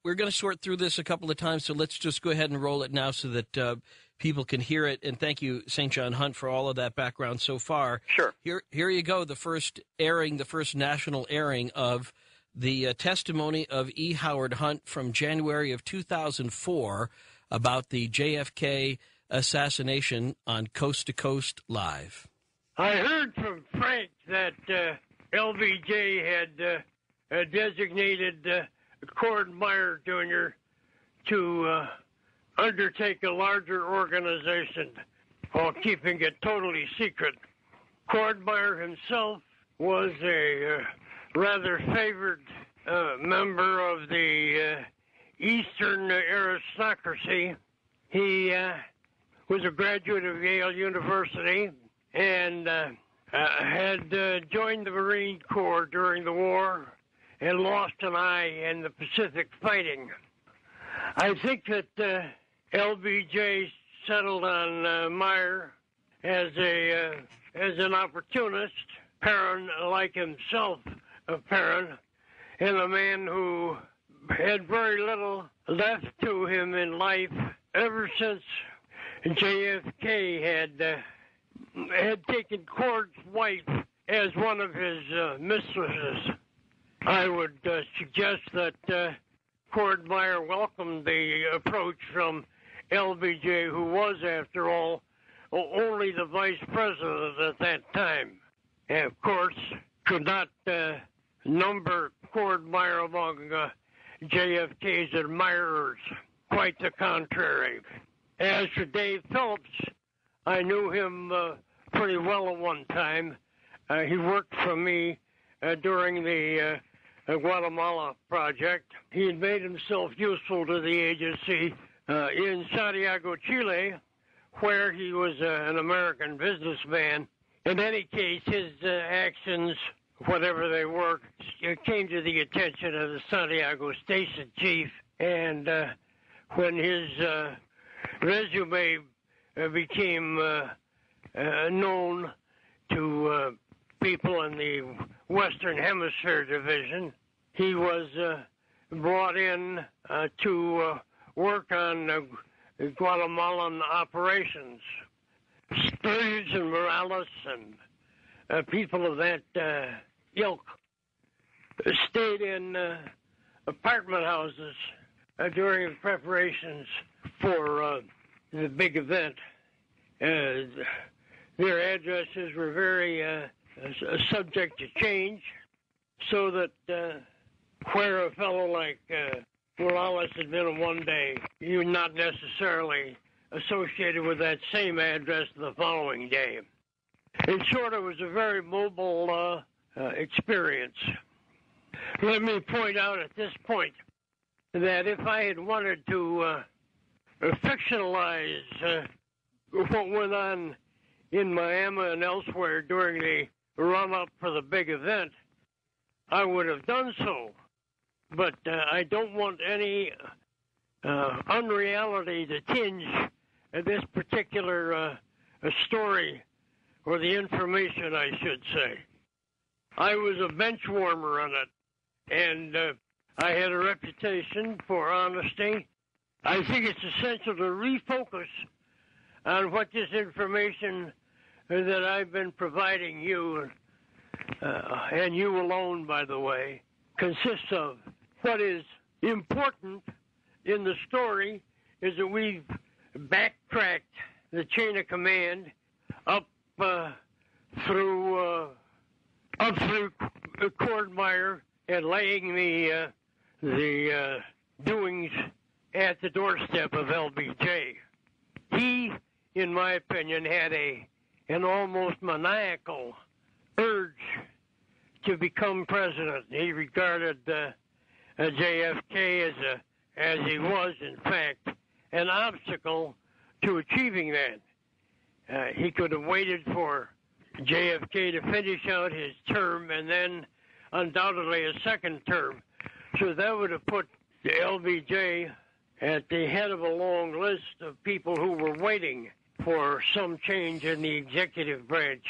we're going to sort through this a couple of times, so let's just go ahead and roll it now so that people can hear it. And thank you, St. John Hunt, for all of that background so far. Sure. Here you go, the first national airing of the testimony of E. Howard Hunt from January of 2004 about the JFK assassination on Coast to Coast Live. I heard from Frank that LBJ had designated Cord Meyer Jr. to undertake a larger organization while keeping it totally secret. Cord Meyer himself was a rather favored member of the Eastern aristocracy. He was a graduate of Yale University and had joined the Marine Corps during the war and lost an eye in the Pacific fighting. I think that LBJ settled on Meyer as an opportunist, Perrin like himself, Perrin, and a man who had very little left to him in life ever since JFK had taken Cord's wife as one of his mistresses. I would suggest that Cord Meyer welcomed the approach from LBJ, who was, after all, only the vice president at that time, and of course could not number Cord Meyer among JFK's admirers. Quite the contrary. As for Dave Phillips, I knew him pretty well at one time. He worked for me during the Guatemala project. He had made himself useful to the agency in Santiago, Chile, where he was an American businessman. In any case, his actions, whatever they were, came to the attention of the Santiago station chief, and when his resume became known to people in the Western Hemisphere Division, he was brought in to work on Guatemalan operations. Sturgis and Morales and people of that ilk stayed in apartment houses during the preparations for the big event. Their addresses were very subject to change, so that where a fellow like Morales had been one day, he was not necessarily associated with that same address the following day. In short, it was a very mobile experience. Let me point out at this point that if I had wanted to fictionalize what went on in Miami and elsewhere during the run-up for the big event, I would have done so. But I don't want any unreality to tinge this particular story, or the information, I should say. I was a bench warmer on it, and I had a reputation for honesty. I think it's essential to refocus on what this information that I've been providing you, and you alone, by the way, consists of. What is important in the story is that we've backtracked the chain of command up through Cord Meyer and laying the doings at the doorstep of LBJ. He, in my opinion, had an almost maniacal urge to become president. He regarded JFK as he was, in fact, an obstacle to achieving that. He could have waited for JFK to finish out his term and then undoubtedly a second term. So that would have put the LBJ at the head of a long list of people who were waiting for some change in the executive branch.